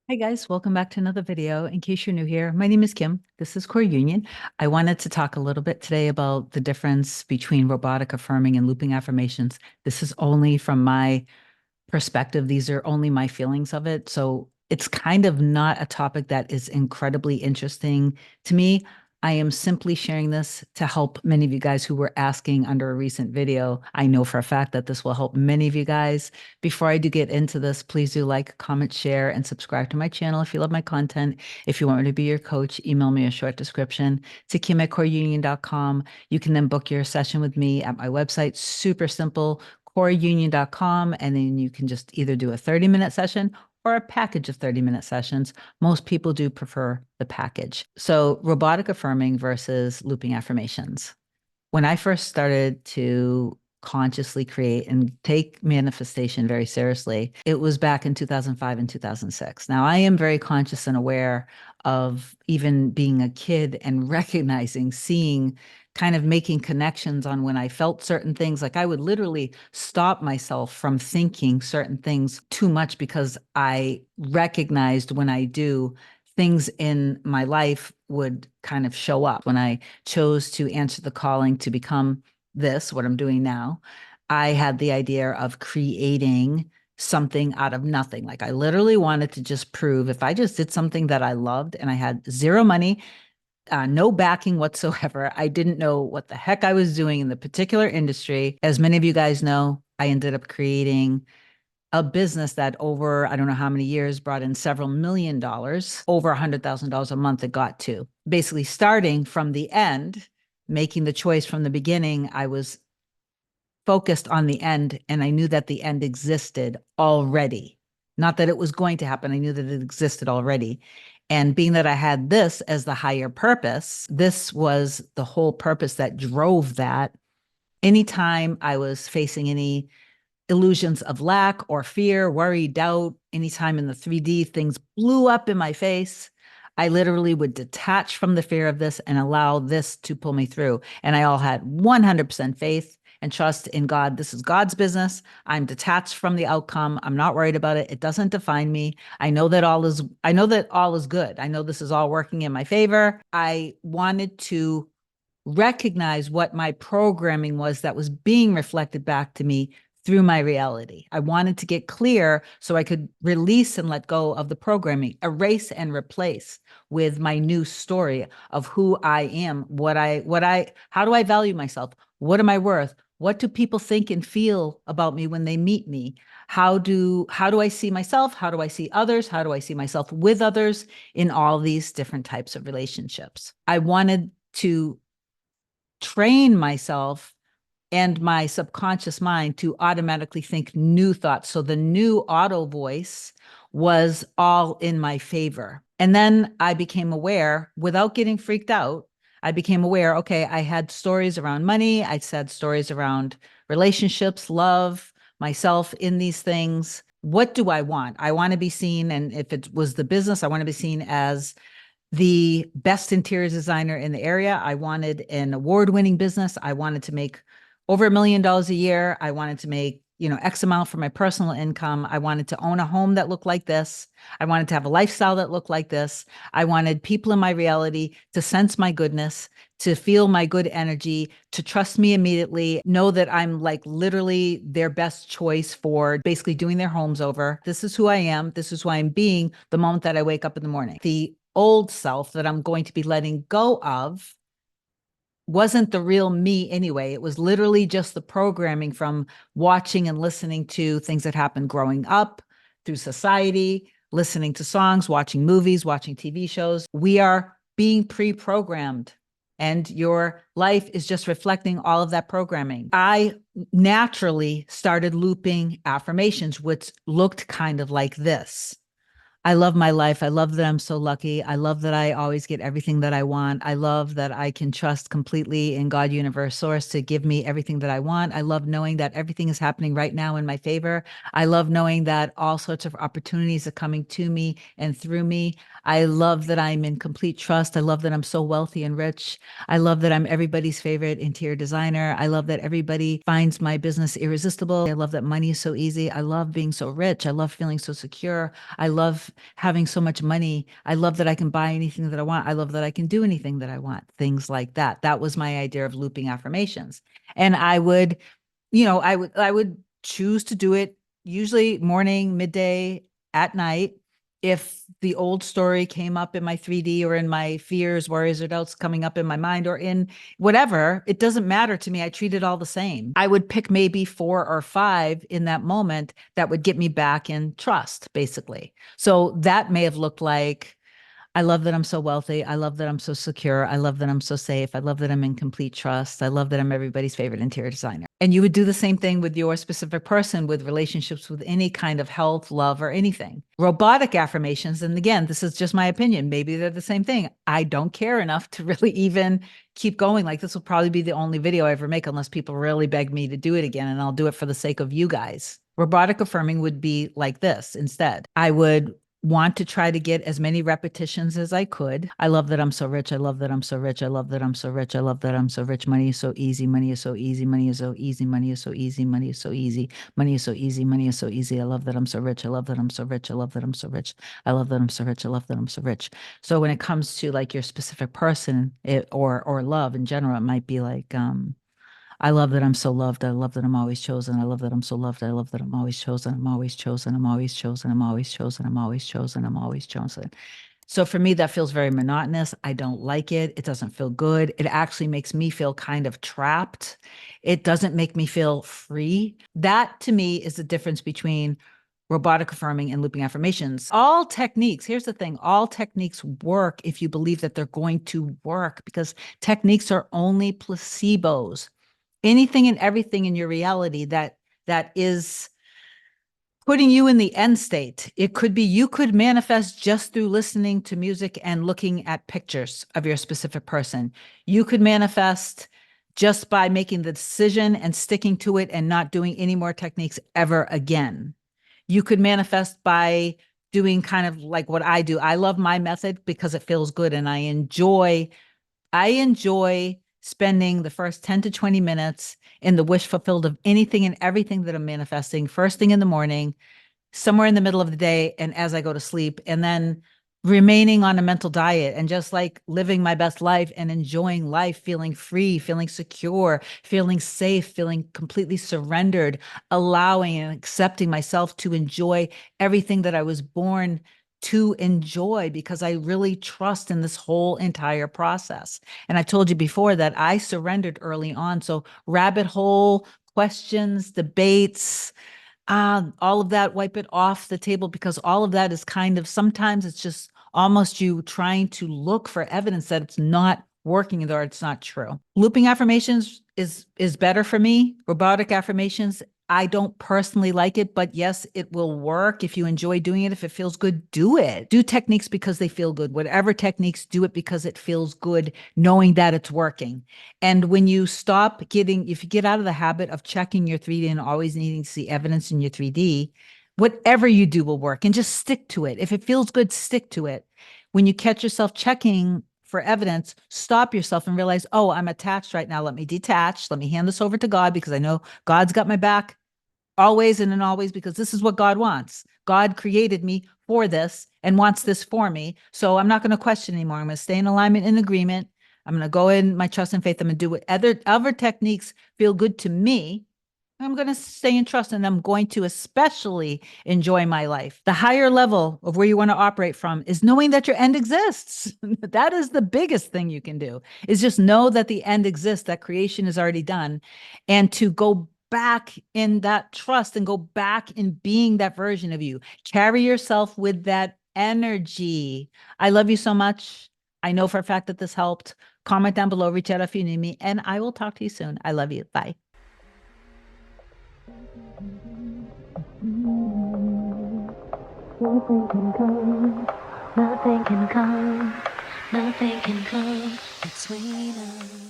Hi guys, welcome back to another video. In case you're new here, my name is Kim. This is Core Union. I wanted to talk a little bit today about the difference between robotic affirming and looping affirmations. This is only from my perspective. These are only my feelings of it. So it's kind of not a topic that is incredibly interesting to me. I am simply sharing this to help many of you guys who were asking under a recent video. I know for a fact that this will help many of you guys. Before I do get into this, please do like, comment, share, and subscribe to my channel if you love my content. If you want me to be your coach, email me a short description to kim@coreunion.com. You can then book your session with me at my website. Super simple, coreunion.com, and then you can just either do a 30-minute session or a package of 30-minute sessions. Most people do prefer the package. So robotic affirming versus looping affirmations. When I first started to consciously create and take manifestation very seriously, it was back in 2005 and 2006. Now, I am very conscious and aware of even being a kid and recognizing, seeing, kind of making connections on when I felt certain things. Like I would literally stop myself from thinking certain things too much because I recognized when I do, things in my life would kind of show up. When I chose to answer the calling to become this, what I'm doing now, I had the idea of creating something out of nothing. Like I literally wanted to just prove if I just did something that I loved and I had zero money, no backing whatsoever. I didn't know what the heck I was doing in the particular industry. As many of you guys know, I ended up creating a business that over, I don't know how many years, brought in several $1 million, over $100,000 a month it got to. Basically, starting from the end, making the choice from the beginning, I was focused on the end and I knew that the end existed already. Not that it was going to happen, I knew that it existed already. And being that I had this as the higher purpose, this was the whole purpose that drove that. Anytime I was facing any illusions of lack or fear, worry, doubt, anytime in the 3D things blew up in my face, I literally would detach from the fear of this and allow this to pull me through. And I all had 100% faith and trust in God. This is God's business. I'm detached from the outcome. I'm not worried about it. It doesn't define me. I know that all is good. I know this is all working in my favor. I wanted to recognize what my programming was that was being reflected back to me through my reality. I wanted to get clear so I could release and let go of the programming, erase and replace with my new story of who I am, how do I value myself? What am I worth? What do people think and feel about me when they meet me? How do I see myself? How do I see others? How do I see myself with others in all these different types of relationships? I wanted to train myself and my subconscious mind to automatically think new thoughts. So the new auto voice was all in my favor. And then I became aware without getting freaked out. I became aware, okay, I had stories around money. I said stories around relationships, love, myself in these things. What do I want? I want to be seen. And if it was the business, I want to be seen as the best interior designer in the area. I wanted an award-winning business. I wanted to make over $1 million a year. I wanted to make, X amount for my personal income. I wanted to own a home that looked like this. I wanted to have a lifestyle that looked like this. I wanted people in my reality to sense my goodness, to feel my good energy, to trust me immediately, know that I'm like literally their best choice for basically doing their homes over. This is who I am. This is who I'm being the moment that I wake up in the morning. The old self that I'm going to be letting go of wasn't the real me anyway. It was literally just the programming from watching and listening to things that happened growing up through society, listening to songs, watching movies, watching TV shows. We are being pre-programmed and your life is just reflecting all of that programming. I naturally started looping affirmations, which looked kind of like this. I love my life. I love that I'm so lucky. I love that I always get everything that I want. I love that I can trust completely in God, universe, source to give me everything that I want. I love knowing that everything is happening right now in my favor. I love knowing that all sorts of opportunities are coming to me and through me. I love that I'm in complete trust. I love that I'm so wealthy and rich. I love that I'm everybody's favorite interior designer. I love that everybody finds my business irresistible. I love that money is so easy. I love being so rich. I love feeling so secure. I love having so much money. I love that I can buy anything that I want. I love that I can do anything that I want, things like that. That was my idea of looping affirmations. And I would, I would choose to do it usually morning, midday, at night. If the old story came up in my 3D or in my fears, worries, or doubts coming up in my mind or in whatever, it doesn't matter to me. I treat it all the same. I would pick maybe 4 or 5 in that moment that would get me back in trust, basically. So that may have looked like, I love that I'm so wealthy. I love that I'm so secure. I love that I'm so safe. I love that I'm in complete trust. I love that I'm everybody's favorite interior designer. And you would do the same thing with your specific person, with relationships, with any kind of health, love, or anything. Robotic affirmations, and again, this is just my opinion. Maybe they're the same thing. I don't care enough to really even keep going. Like, this will probably be the only video I ever make unless people really beg me to do it again, and I'll do it for the sake of you guys. Robotic affirming would be like this instead. I would want to try to get as many repetitions as I could. I love that I'm so rich. I love that I'm so rich. I love that I'm so rich. I love that I'm so rich. Money is so easy. Money is so easy. Money is so easy. Money is so easy. Money is so easy. Money is so easy. Money is so easy. I love that I'm so rich. I love that I'm so rich. I love that I'm so rich. I love that I'm so rich. I love that I'm so rich. So when it comes to like your specific person, or love in general, it might be like, I love that I'm so loved. I love that I'm always chosen. I love that I'm so loved. I love that I'm always chosen. I'm always chosen. I'm always chosen. I'm always chosen. I'm always chosen. I'm always chosen. So for me, that feels very monotonous. I don't like it. It doesn't feel good. It actually makes me feel kind of trapped. It doesn't make me feel free. That to me is the difference between robotic affirming and looping affirmations. All techniques, here's the thing, all techniques work if you believe that they're going to work, because techniques are only placebos. Anything and everything in your reality that is putting you in the end state. It could be you could manifest just through listening to music and looking at pictures of your specific person. You could manifest just by making the decision and sticking to it and not doing any more techniques ever again. You could manifest by doing kind of like what I do. I love my method because it feels good, and I enjoy spending the first 10 to 20 minutes in the wish fulfilled of anything and everything that I'm manifesting, first thing in the morning, somewhere in the middle of the day, and as I go to sleep, and then remaining on a mental diet and just like living my best life and enjoying life, feeling free, feeling secure, feeling safe, feeling completely surrendered, allowing and accepting myself to enjoy everything that I was born to enjoy, because I really trust in this whole entire process. And I told you before that I surrendered early on. So rabbit hole questions, debates, all of that, wipe it off the table, because all of that is kind of, sometimes it's just almost you trying to look for evidence that it's not working or it's not true. Looping affirmations is better for me. Robotic affirmations, I don't personally like it, but yes, it will work if you enjoy doing it. If it feels good, do it. Do techniques because they feel good. Whatever techniques, do it because it feels good, knowing that it's working. And when you stop getting, if you get out of the habit of checking your 3D and always needing to see evidence in your 3D, whatever you do will work, and just stick to it. If it feels good, stick to it. When you catch yourself checking for evidence, stop yourself and realize, oh, I'm attached right now. Let me detach. Let me hand this over to God, because I know God's got my back always and in always, because this is what God wants. God created me for this and wants this for me. So I'm not going to question anymore. I'm going to stay in alignment and agreement. I'm going to go in my trust and faith. I'm going to do what other techniques feel good to me. I'm going to stay in trust, and I'm going to especially enjoy my life. The higher level of where you want to operate from is knowing that your end exists. That is the biggest thing you can do, is just know that the end exists, that creation is already done, and to go back in that trust and go back in being that version of you. Carry yourself with that energy. I love you so much. I know for a fact that this helped. Comment down below, reach out if you need me, and I will talk to you soon. I love you. Bye. Nothing can come, nothing can come, nothing can come between us.